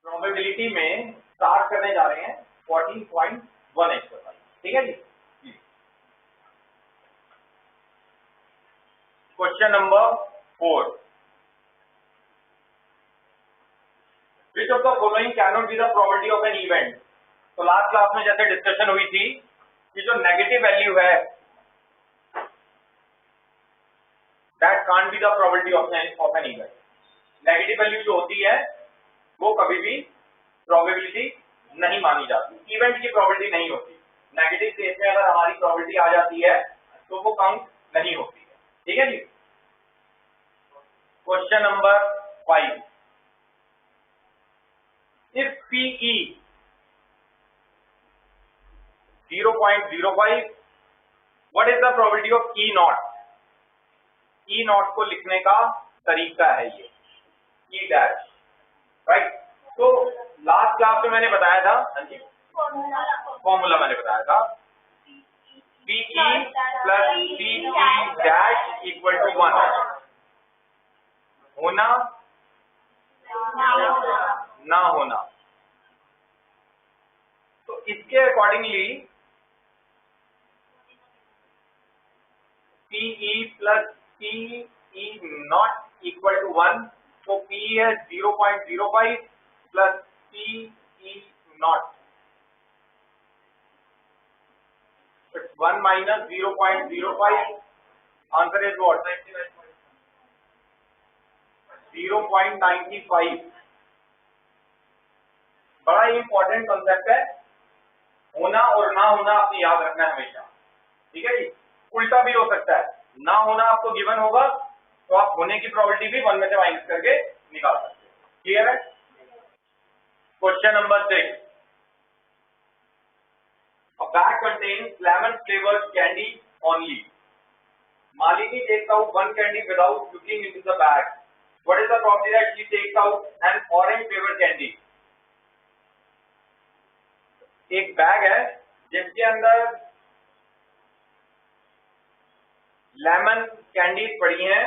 Probability में start करने जा रहे हैं 14.1 एक्सरसाइज। ठीक है जी। Question number 4, which of the following can not be the probability of an event. तो लास्ट क्लास में जैसे डिस्कशन हुई थी कि जो नेगेटिव वैल्यू है that can't be the probability of an event. Negative value जो होती है वो कभी भी प्रोबेबिलिटी नहीं मानी जाती, इवेंट की प्रोबेबिलिटी नहीं होती। नेगेटिव केस में अगर हमारी प्रोबेबिलिटी आ जाती है तो वो काउंट नहीं होती है। ठीक है जी। Question number 5, if PE 0.05, what is the probability of E not. E not को लिखने का तरीका है ये E डैश, राइट। तो लास्ट क्लास में मैंने बताया था, फॉर्मूला मैंने बताया था PE plus PE dash equal to 1, होना ना होना। तो इसके accordingly PE plus PE not equal to 1, तो PE है 0.05 plus PE not, 1 minus 0.05, answer is what 0.95। बड़ा ही इंपॉर्टेंट कॉन्सेप्ट है, होना और ना होना आपने याद रखना है हमेशा। ठीक है जी। उल्टा भी हो सकता है, ना होना आपको गिवन होगा तो आप होने की प्रोबेबिलिटी भी 1 में से माइनस करके निकाल सकते हैं। क्लियर है। Question number 6, a bag contains lemon flavored candy only. Malini takes out one candy without looking into the bag. What is the probability that she takes out an orange flavored candy? एक bag है जिसके अंदर lemon candies पड़ी हैं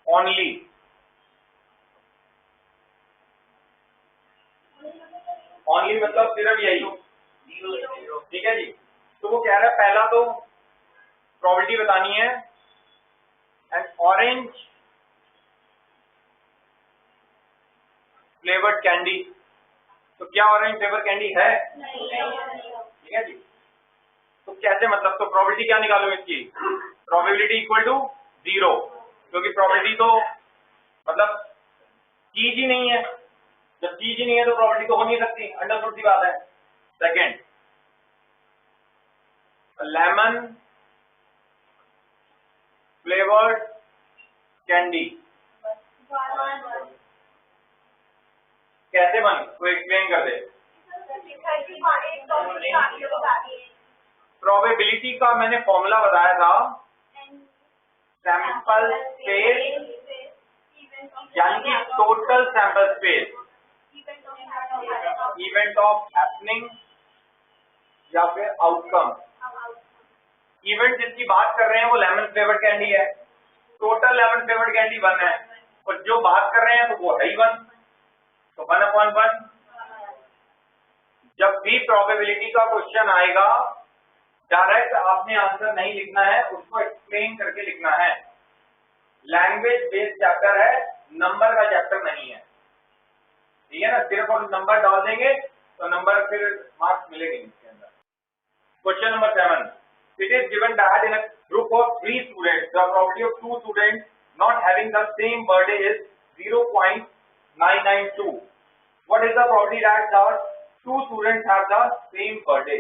only. Only मतलब सिर्फ यही, ठीक है जी। तो वो कह रहा है पहला तो प्रोबेबिलिटी बतानी है एंड ऑरेंज फ्लेवर्ड कैंडी। तो क्या ऑरेंज फ्लेवर कैंडी है? ठीक है जी। तो कैसे, मतलब तो प्रोबेबिलिटी क्या निकालो इसकी, प्रोबेबिलिटी इक्वल टू 0, क्योंकि प्रोबेबिलिटी तो मतलब चीज ही नहीं है। जब चीज ही नहीं है तो प्रोबेबिलिटी तो हो नहीं सकती, अंडरस्टूड सी बात है। सेकेंड, लेमन फ्लेवर्ड कैंडी कैसे बनी, तो एक्सप्लेन कर दे। प्रोबेबिलिटी का मैंने फॉर्मूला बताया था, सैंपल स्पेस यानी कि total sample space, event of happening या फिर आउटकम। इवेंट जिसकी बात कर रहे हैं वो लेमन फ्लेवर्ड कैंडी है, टोटल लेमन फ्लेवर्ड कैंडी 1 है, और जो बात कर रहे हैं तो वो है ही 1, तो 1/1। जब भी प्रोबेबिलिटी का क्वेश्चन आएगा डायरेक्ट आपने आंसर नहीं लिखना है, उसको एक्सप्लेन करके लिखना है। लैंग्वेज बेस्ड चैप्टर है, नंबर का चैप्टर नहीं है। ठीक है ना, सिर्फ हम नंबर डाल देंगे तो नंबर फिर मार्क्स मिलेंगे इसके अंदर। Question number 7, it is given that in a group of 3 students the probability of 2 students not having the same birthday is 0.992। What is the probability that the 2 students have the same birthday.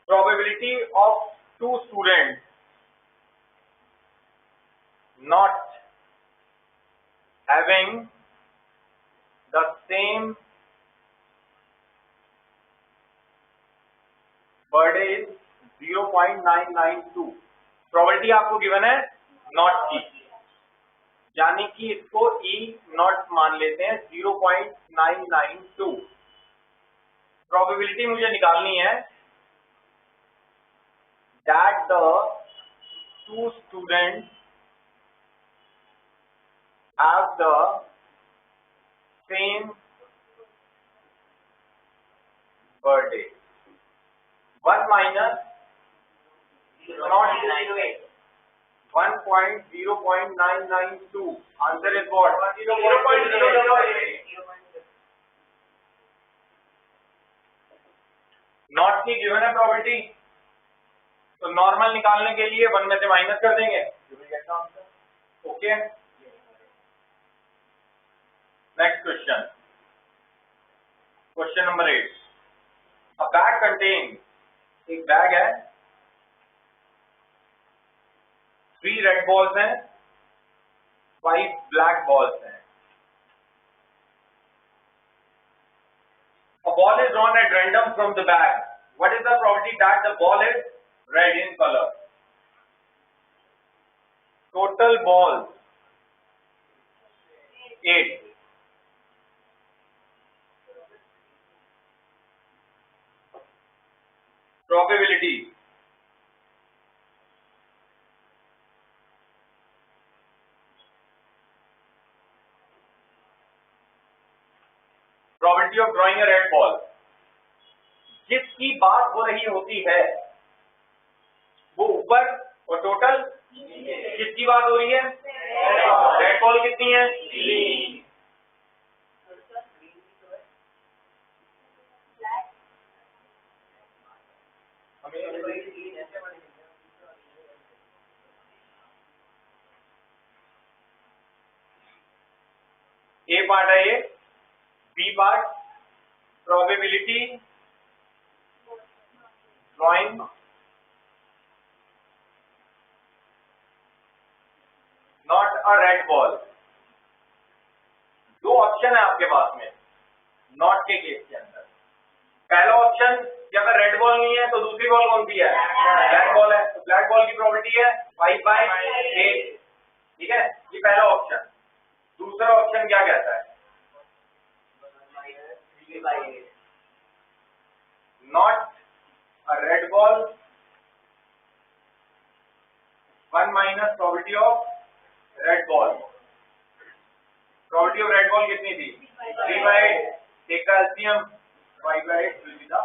Probability of 2 students not having the same birthday is 0.992। Probability आपको given है not की, यानी कि इसको E not मान लेते हैं 0.992। Probability मुझे निकालनी है that the two students have the same birthday. 1 minus 1.0.992. Answer is what? 0.008. Not की गिवन है प्रॉपर्टी, तो नॉर्मल निकालने के लिए 1 में से माइनस कर देंगे. Okay. Next question, question number 8. अ बैग कंटेन, एक बैग है, 3 रेड बॉल्स हैं, 5 ब्लैक बॉल्स हैं. A ball is drawn at random from the bag. What is the probability that the ball is red in color? Total balls 8. Probability probability of drawing a red ball. जिसकी बात हो रही होती है वो ऊपर, और टोटल किसकी बात हो रही है? रेड बॉल कितनी है? 3. ए पार्ट है ये. B part, probability drawing not a red ball. 2 option है आपके पास में नॉट के केस के अंदर. पहला ऑप्शन कि अगर रेड बॉल नहीं है तो दूसरी बॉल कौन सी है? ब्लैक बॉल है. तो ब्लैक बॉल की प्रोबेबिलिटी है 5/8. ठीक है, ये पहला ऑप्शन. दूसरा ऑप्शन क्या कहता है? Not a red ball, 1 minus probability of red ball. Probability of red ball कितनी थी? 3/8. Take the LCM, 5/8 will be the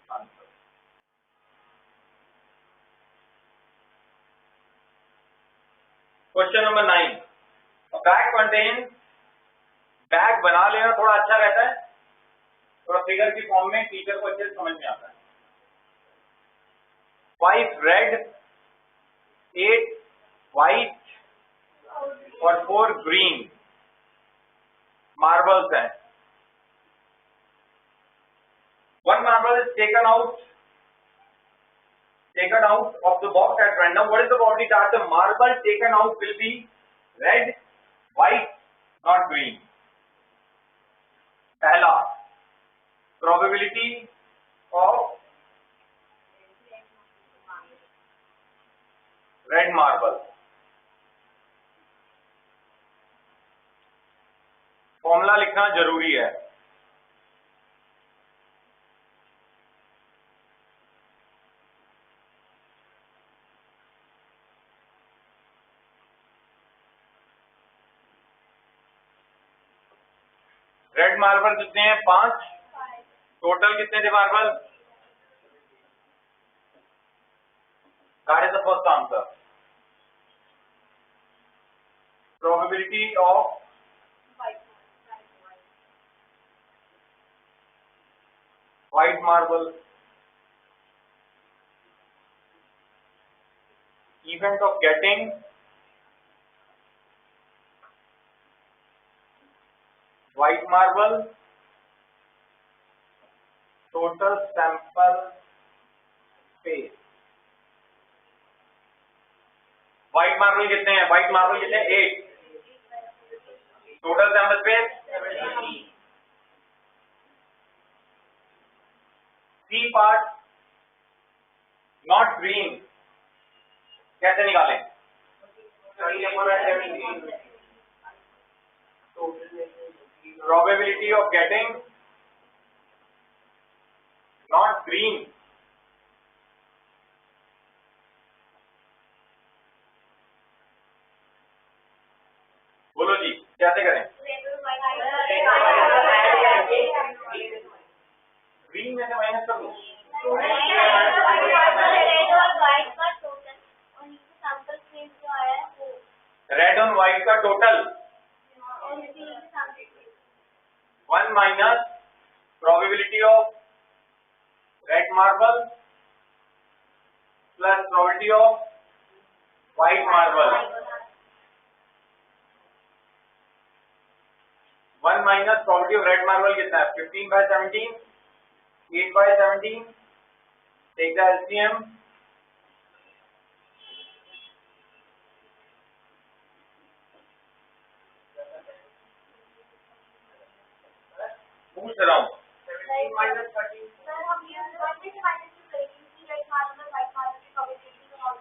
answer. Question number 9. Bag contain, bag बना लेना थोड़ा अच्छा रहता है, थोड़ा फिगर की फॉर्म में टीचर को अच्छे से समझ में आता है. 5 रेड, 8 व्हाइट और 4 ग्रीन मार्बल्स हैं. 1 marble is taken out of the box at random. What is the probability that the marble taken out will be red, white, not green? पहला, probability of red marble. Formula लिखना जरूरी है. Red marble कितने हैं? 5. Total कितने थे marble? That is the first answer. Probability of white marble, event of getting white marble, total sample space. White marble कितने हैं? व्हाइट मार्बल कितने हैं? 8. Total sample space 70. C part not green कैसे निकालें? Probability of getting not green कैसे करें? Green में से माइनस कर दो। रेड और व्हाइट का total 1 minus probability of red marble plus probability of white marble. 1 minus probability of red marble कितना है? 15/17, 8/17। Take the LCM. पूछ रहा हूँ।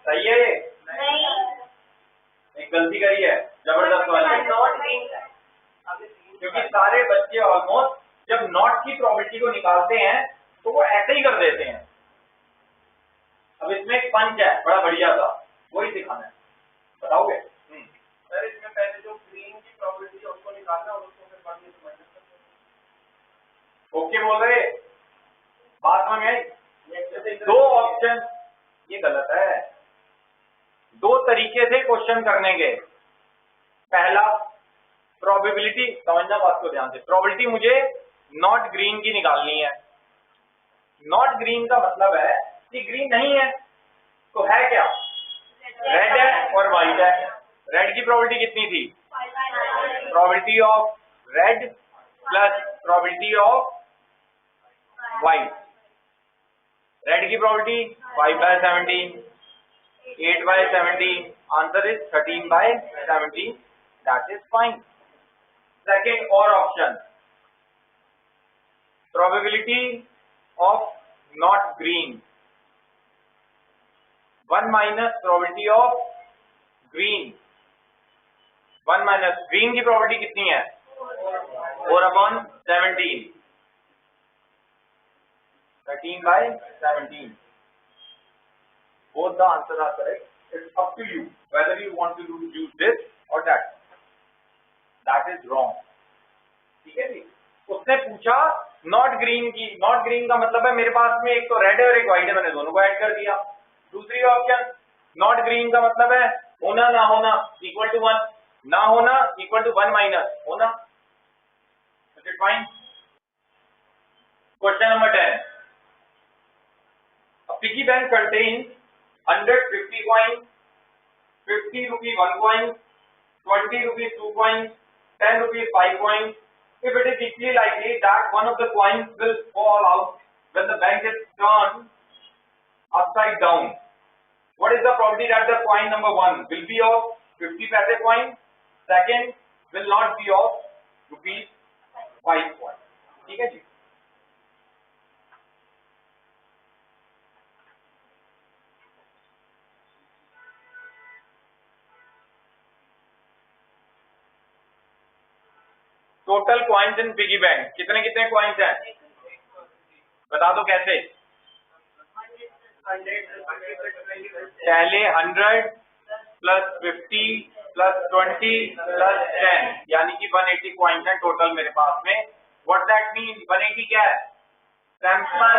सही है ये? एक गलती करी है जबरदस्त वाली, क्योंकि सारे बच्चे ऑलमोस्ट जब नॉट की प्रोबेबिलिटी को निकालते हैं तो वो ऐसे ही कर देते हैं। अब इसमें एक पंच है बड़ा बढ़िया सा, वही सिखाना है। बताओगे? सर इसमें पहले जो ग्रीन की प्रोबेबिलिटी है उसको निकालना और उसको फिर बाद में माइनस करना। ओके बोल रहे? बात समझ आई? दो ऑप्शन, ये गलत है। दो तरीके से क्वेश्चन करने के। पहला प्रोबेबिलिटी, समझना बात को ध्यान से, प्रोबेबिलिटी मुझे नॉट ग्रीन की निकालनी है। नॉट ग्रीन का मतलब है कि ग्रीन नहीं है, तो है क्या? रेड है और व्हाइट है। रेड की प्रोबेबिलिटी कितनी थी? Probability of red plus probability of white. Red की probability 5/17, 8/17, answer is 13/17, that is fine. Second और option, probability of not green 1 minus probability of green. 1 minus green की प्रोबेबिलिटी कितनी है? 4/17, 13/17. Both the answers are correct. It's up to you whether you want to use this or that. That is wrong. ठीक है जी? उसने पूछा not green की। Not green का मतलब है मेरे पास में एक तो रेड है और एक व्हाइट है, मैंने दोनों को ऐड कर दिया। दूसरी ऑप्शन नॉट ग्रीन का मतलब है होना ना होना इक्वल टू 1, ना होना इक्वल टू 1 माइनस होना। Fine. Question number 10. A piggy bank contains 150 coins, 50 rupee 1 coin, 20 rupees 2 coins, 10 rupees 5 coins. If it is equally likely that one of the coins will fall out when the bank is turned upside down, what is the probability that the coin number 1 will be of 50 paise coin, second will not be of rupees 5 coin? ठीक है जी? Total coins in piggy bank कितने कितने coins हैं? बता दो कैसे? पहले 100 प्लस 50 प्लस 20 प्लस 10 यानी कि 180 कॉइन्स हैं टोटल मेरे पास में। What that mean? 180 क्या है? सैंपल।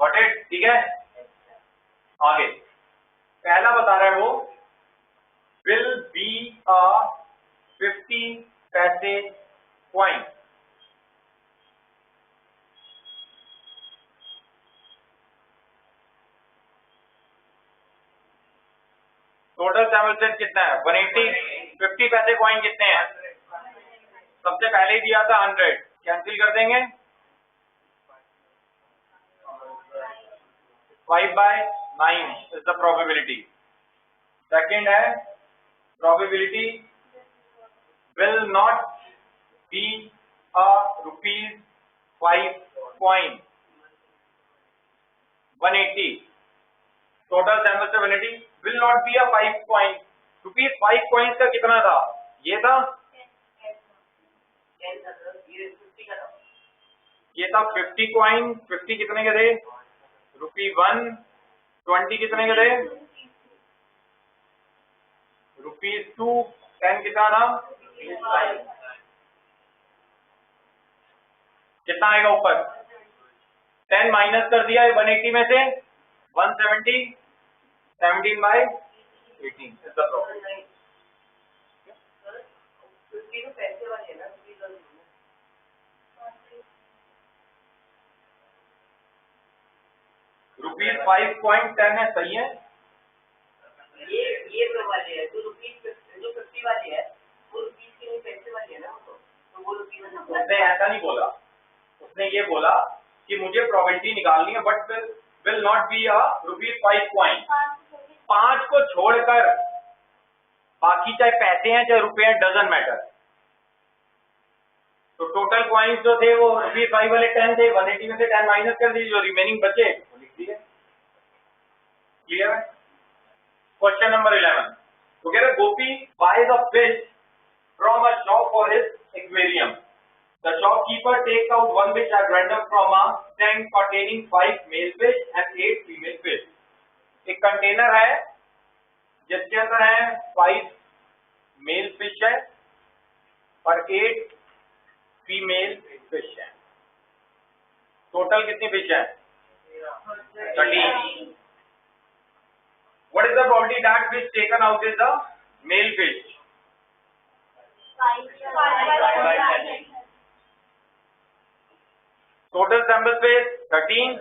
What it? ठीक है, आगे पहला बता रहा है वो विल बी अ 50 पैसे कॉइन। टोटल सैंपल सेट कितना है? 180। 50 पैसे कॉइन कितने हैं? सबसे पहले ही दिया था 100, कैंसिल कर देंगे। 5/9 इज द प्रोबेबिलिटी। सेकेंड है probability will not be a rupees 5 coin। 180 total sample से 180 will not be a 5 coin। Rupees 5 coins का कितना था? ये था, ये था 50 कॉइन। 50 कितने के थे? ₹1। 20 कितने के थे? ₹2 10 कितना था, कितना आएगा ऊपर, 10 माइनस कर दिया 180 में से 170, 17/18 इज द प्रॉब्लम। ₹5.10 है, सही है। ये तो वाली है जो ₹50 वाली है, वो रुपीज के पैसे वाली है ना, तो वो रुपीज। उसने ऐसा नहीं बोला, उसने ये बोला कि मुझे प्रोबेबिलिटी निकालनी है but will not be a ₹5 coin. 5 को छोड़कर बाकी चाहे पैसे हैं चाहे रुपए हैं, डजंट मैटर। तो टोटल कॉइन्स जो थे वो ₹5 वाले 10 थे, 180 में से 10 माइनस कर दीजिए, जो रिमेनिंग बचे वो लिख दिए। क्लियर है। क्वेश्चन नंबर 11, तो कह रहे Gopi buys a fish from a shop for his aquarium. The shopkeeper takes out one fish at random from a tank containing 5 male fish and 8 female fish. एक कंटेनर है जिसके अंदर है 5 मेल फिश है और 8 फीमेल फिश है। Total कितनी fish है, 13। What is the probability that fish taken out is the male fish? Total sample space 13,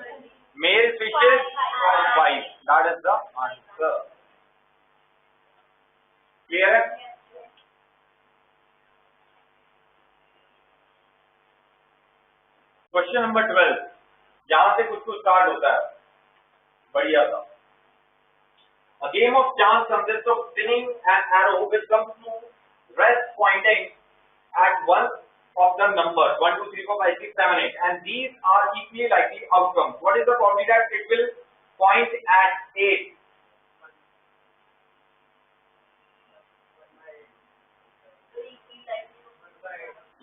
male fishes 5. That is the answer. Clear है। क्वेश्चन नंबर 12, यहां से कुछ कुछ स्टार्ट होता है, बढ़िया था। A game of chance consists of spinning an arrow which comes to rest pointing at one of the numbers 1, 2, 3, 4, 5, 6, 7, 8, and these are equally likely outcomes. What is the probability that it will point at 8?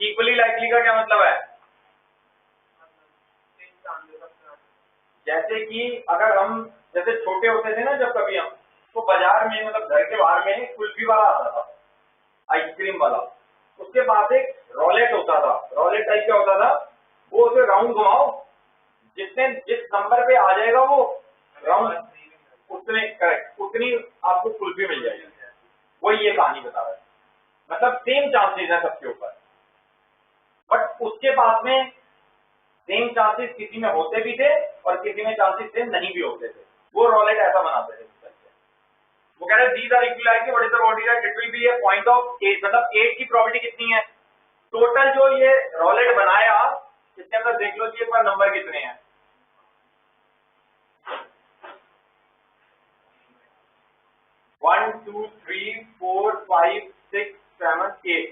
Equally likely का क्या मतलब है, जैसे कि अगर हम जैसे छोटे होते थे ना जब कभी हम, तो बाजार में मतलब घर के बाहर में कुल्फी वाला आता था, आइसक्रीम वाला, उसके पास एक रॉलेट होता था। रॉलेट टाइप क्या होता था, वो उसे राउंड घुमाओ, जिस नंबर पे आ जाएगा वो राउंड, उतने करेक्ट उतनी आपको कुल्फी मिल जाएगी। वही ये कहानी बता रहा है, मतलब सेम चांसेस है सबके ऊपर, बट उसके पास में सेम चांसेस किसी में होते भी थे और किसी में चांसेस सेम नहीं भी होते थे। वो रॉलेट ऐसा बनाते थे। वो कह रहे हैं these are equal likely, what is the probability that it will be a point of 8, मतलब 8 की प्रोबेबिलिटी कितनी है। टोटल जो ये रॉलेट बनाया इसके अंदर देख लो कि एक बार नंबर कितने हैं, 1 2 3 4 5 6 7 8,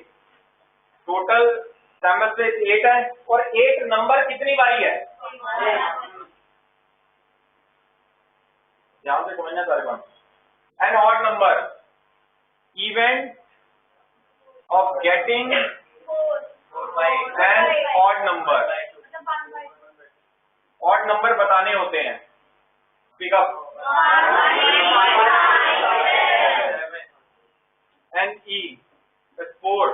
टोटल सैंपल स्पेस 8 है और 8 नंबर कितनी बारी है, ध्यान से समझना सारे कौन। An odd number, event of getting an odd number, odd number बताने होते हैं, pick up and E is 4,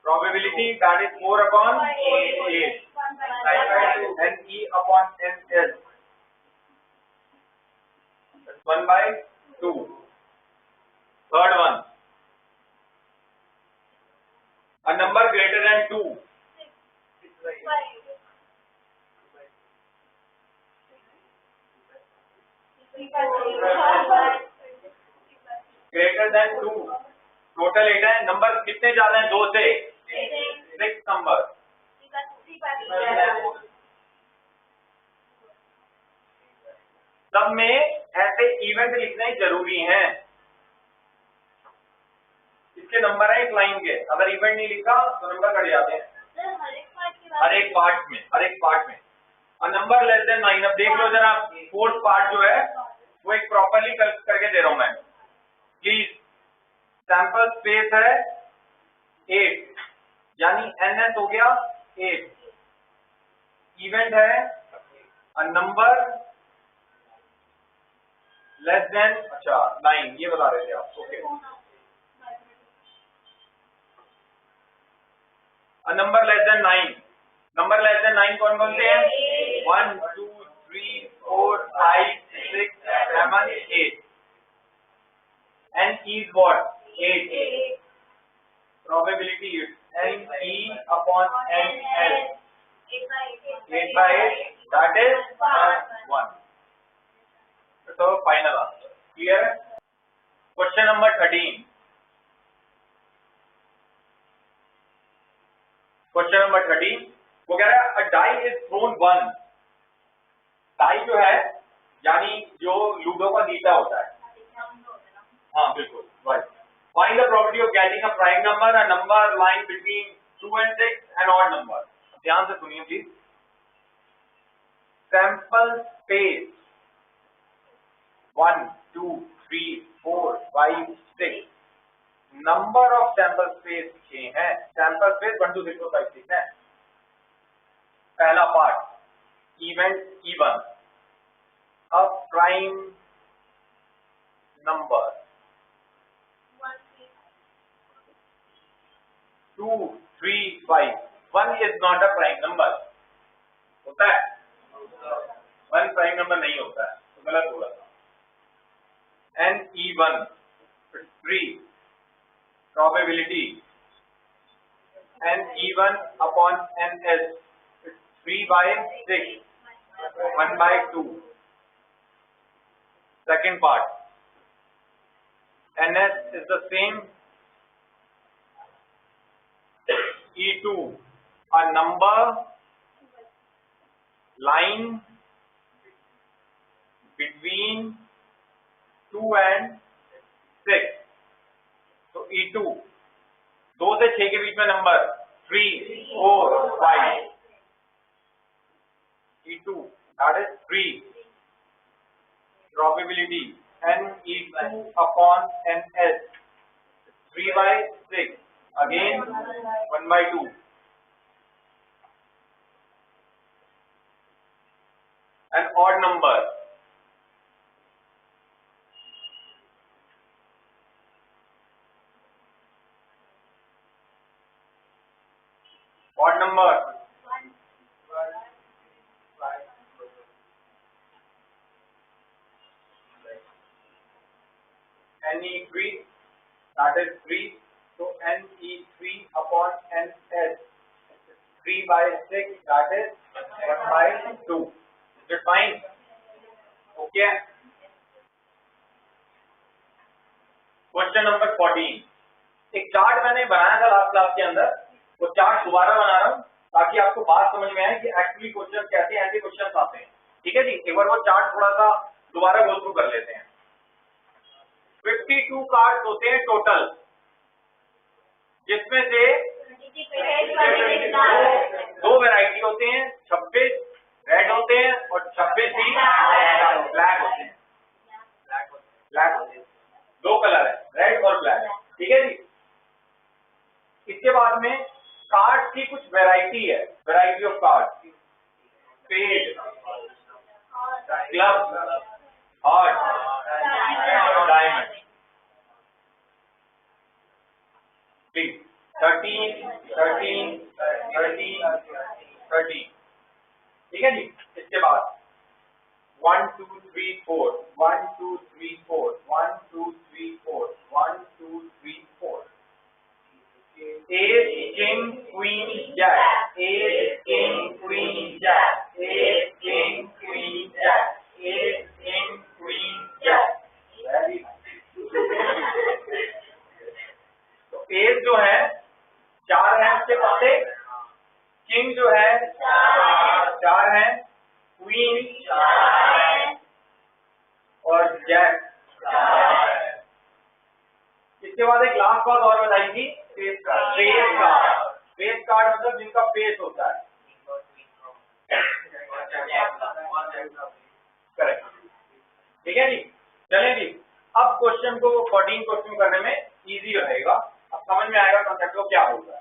probability that is 4 upon 8 and E upon N is 1/2. Third one, a number greater than 2, greater than 2, total 8 है, number कितने ज्यादा हैं 2 से, 6 number. सब में ऐसे इवेंट लिखने जरूरी हैं, इसके नंबर है एक लाइन के, अगर इवेंट नहीं लिखा तो नंबर कट जाते हैं हर एक पार्ट में। और नंबर लेस देन 9, अब देख लो जरा, फोर्थ पार्ट जो है वो एक प्रॉपरली करके दे रहा हूं मैं, प्लीज। सैंपल स्पेस है 8, यानी NS हो गया 8, इवेंट है अ नंबर लेस देन, अच्छा 9 ये बता रहे थे आप, okay. Number less than 9, number less than 9 कौन कौन से हैं? 1 2 3 4 5 6 7 8 and is what? 8. Probability is NE upon NL, 8 by 8, that is 1. So final answer. Clear? Question number 13. Question number 13. वो कह रहा है a die is thrown one. Die जो है यानी जो लूडो का नीचा होता है, हाँ बिल्कुल right. Find the probability of getting a prime number, a number lying between 2 and 6, and odd number. ध्यान से सुनिए please. Sample space 1 2 3 4 5 6. Number of sample space 6 है. Sample space 1 2 3 4 5 6 है. पहला part event E1, a prime number 2 3 5. 1 is not a prime number. होता है? 1 prime number नहीं होता है, तो गलत होगा. And E1 3 probability and E1 upon NS 3 by 6, 1 by 2. Second part, NS is the same. E2, a number lying between 2 and 6. तो E2 2 से 6 के बीच में number 3 4 5. E2 that is 3. Probability NE2 upon NS 3 by 6, again 1 by 2. An odd number NE3 that is 3, so NE3 upon NS 3 by 6, that is 1 by 2. Is it fine? Okay. Question number 14. एक chart मैंने बनाया था last class के अंदर, वो chart दोबारा बना रहा हूँ ताकि आपको बात समझ में आए कि एक्चुअली क्वेश्चन कैसे ऐसे क्वेश्चन आते हैं. ठीक है जी, एक बार वो चार्ट थोड़ा सा दोबारा गो थ्रू कर लेते हैं. 52 कार्ड्स होते हैं टोटल, जिसमें से दो वैरायटी होते हैं, 26 रेड होते हैं और 26 ही ब्लैक होते हैं. ब्लैक होते हैं, दो कलर है, रेड और ब्लैक. ठीक है जी. इसके बाद में कार्ड्स की कुछ वैरायटी है, variety of cards. Spade, club, heart, diamond. 13 13 13 13. ठीक है जी. इसके बाद 1 2 3 4 1 2 3 4 1 2 3 4 1 2 3 4. Ace, king, queen, jack. Ace, king, queen, jack. Ace, king, queen, jack. Ace, king, queen, jack. Very nice. तो एस जो है 4 है उसके पत्ते, किंग जो है 4 है, क्वीन 4 और जैक 4. इसके बाद एक लास्ट बात और बताई थी, फेस कार्ड. फेस कार्ड मतलब जिनका फेस होता है. करेक्ट. ठीक है जी. चलें जी, अब क्वेश्चन को 14 क्वेश्चन करने में इजी रहेगा. अब समझ में आएगा कॉन्सेप्ट को क्या होगा.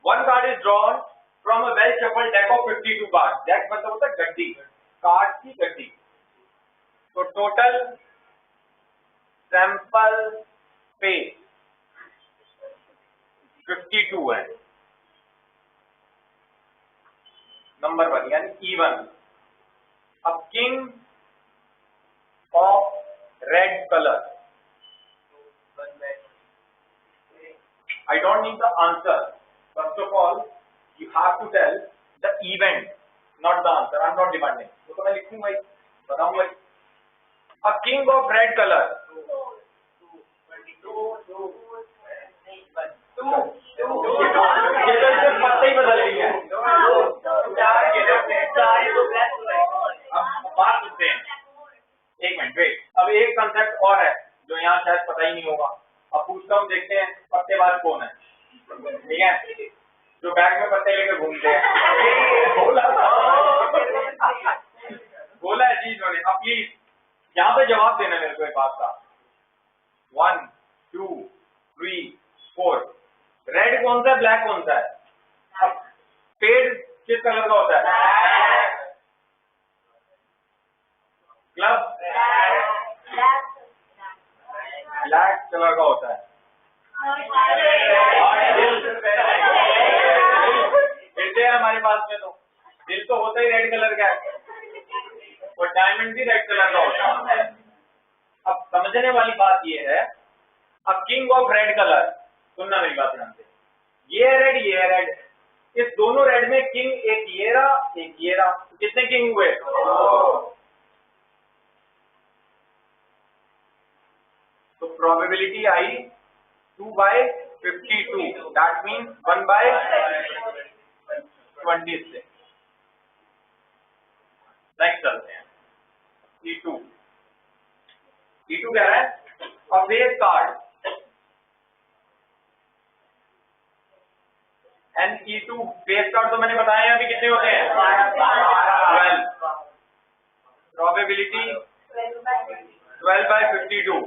One card is drawn from a well shuffled deck of 52 card. Deck मतलब होता है गड्डी, कार्ड की गड्डी. तो टोटल सैंपल स्पेस 52 है, नंबर 1 यानी E1। अब king of red colour, I don't need the answer. First of all, you have to tell the event, not the answer. I'm not demanding. वो तो मैं लिखूंगा ही, बताऊंगा ही। A king of red color. ये तो इससे पत्ते ही बदल गई है। अब बात सुनते हैं, एक मिनट वेट। अब एक कंसेप्ट और है जो यहाँ शायद पता ही नहीं होगा। अब पूछता हूँ, देखते हैं पत्तेबाज कौन है, ठीक है? जो बैग में पत्ते लेके घूमते हैं। बोला है जी इन्होंने। अब प्लीज यहाँ पे जवाब देना मेरे को एक बात का। 1 2 3 4 रेड कौन सा है, ब्लैक कौन सा है? अब पेड़ किस कलर का होता है? क्लब ब्लैक कलर का होता है। दिल है हमारे पास में, तो दिल तो होता ही रेड कलर का है, और डायमंड भी रेड कलर का होता है। अब समझने वाली बात ये है, अब किंग ऑफ रेड कलर, सुनना मेरी बात ध्यान से, ये है रेड, ये है रेड। इस दोनों रेड में किंग एक ये रहा, एक ये रहा। कितने किंग हुए? तो probability I 2/52, that means 1/26। Next चलते हैं E2। E2 क्या है? अ face card. And E2 face card तो मैंने बताया अभी कितने होते हैं? 12। प्रोबेबिलिटी 12/52।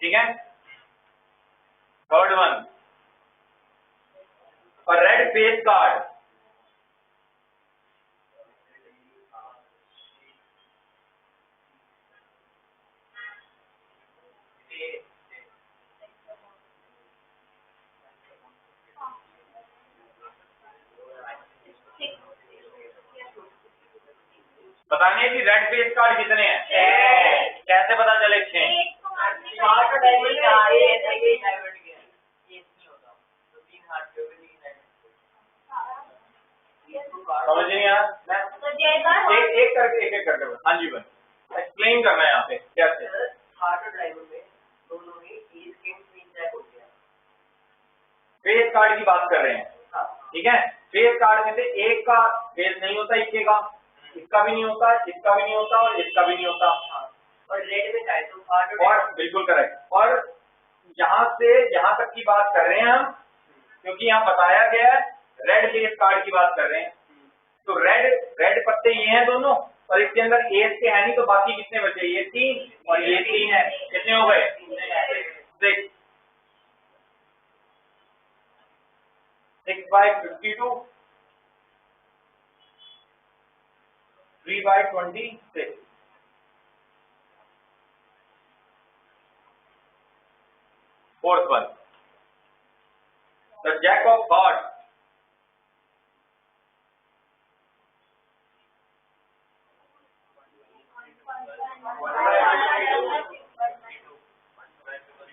ठीक है। थर्ड वन, और रेड फेस कार्ड। बताने की रेड फेस कार्ड कितने हैं? कैसे पता चले? 6। समझ नहीं यार, एक करके एक करके। हाँ जी बन, एक्सप्लेन करना है यहाँ पे कैसे। फेस कार्ड की बात कर रहे हैं, ठीक है? फेस कार्ड में से एक का फेस नहीं होता, इक्के का, इसका भी नहीं होता, इसका भी नहीं होता, और इसका भी नहीं होता। और रेड में है तो और बिल्कुल करेक्ट। और यहाँ से यहाँ तक की बात कर रहे हैं हम, क्योंकि यहाँ बताया गया है रेड फेस कार्ड की बात कर रहे हैं। तो रेड पत्ते ये हैं दोनों, और इसके अंदर एस के है नहीं, तो बाकी कितने बचे? ये 3 और ये 3 है। कितने हो गए? 6। 6/52, 3/26। Fourth one, the jack of heart.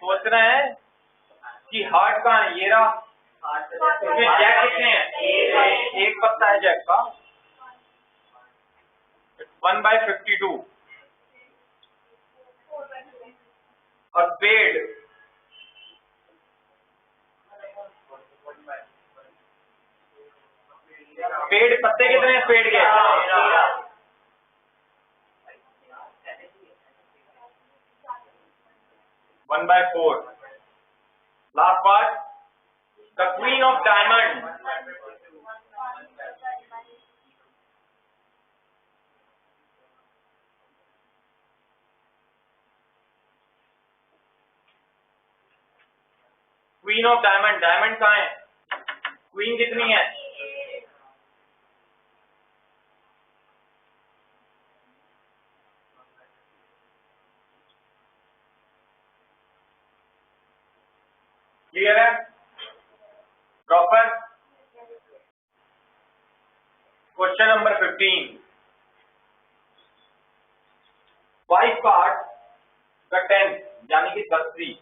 सोचना है कि हार्ट का ये रहा, इसमें जैक कितने हैं? एक पत्ता है जैक का, 1/52। और पेड़ पत्ते कितने हैं पेड़ के? 1/4। Last part, the queen of diamond. Queen of diamond, diamond कहाँ है, क्वीन कितनी है, क्लियर है, proper. Question number 15, 5 card the 10 यानी कि 10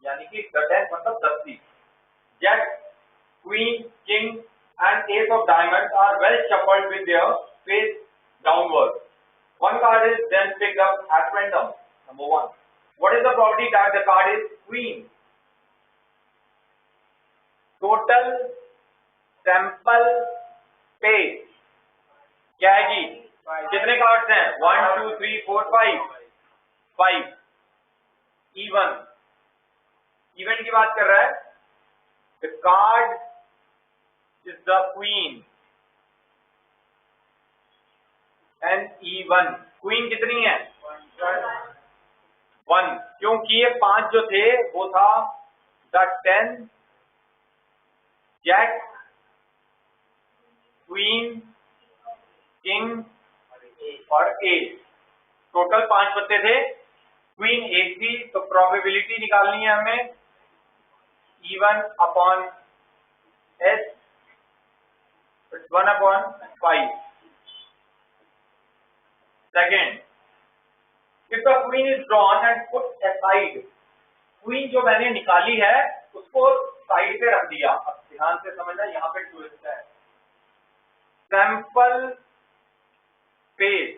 यानी कि द 10 मतलब 10 jack, queen, king and ace of diamonds are well shuffled with their face downwards. One card is then picked up at random. Number 1. What is the probability that the card is queen? Total sample space क्या है जी, कितने cards हैं, 1 2 3 4 5 even, event की बात कर रहा है, the card is the queen and even, queen कितनी है 1, क्योंकि ये 5 जो थे वो था the 10 जैक, क्वीन, किंग और एस, टोटल 5 पत्ते थे, क्वीन एक थी, तो प्रोबेबिलिटी निकालनी है हमें E1 upon S, 1/5। Second, if the queen is drawn and put aside, queen जो मैंने निकाली है उसको साइड पे रख दिया, अब ध्यान से समझना, यहाँ पे ट्विस्ट है, सैंपल स्पेस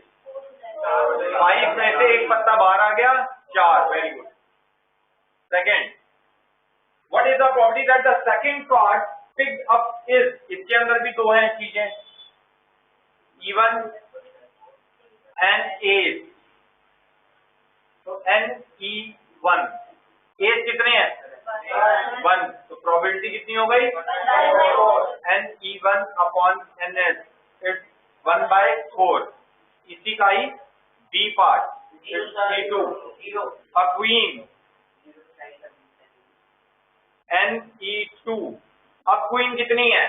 5 में से एक पत्ता बाहर आ गया, 4, very good. Second, what is the probability that the second card picked up is, इसके अंदर भी 2 हैं चीजें, E1 एंड एस, तो NE1, एस कितने हैं 1, तो प्रोबेबिलिटी कितनी हो गई NE1 अपॉन NS, इट्स 1/4, इसी का ही B part, E2, a queen NE2, अब क्वीन कितनी है,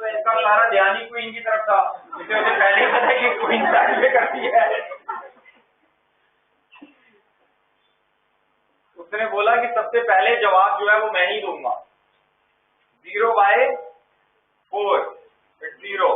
इसका सारा ध्यान ही क्वीन की तरफ था, इसे मुझे पहले ही पता है कि क्वीन साइड पे करती है, उसने बोला कि सबसे पहले जवाब जो है वो मैं ही दूंगा, 0/4, 0,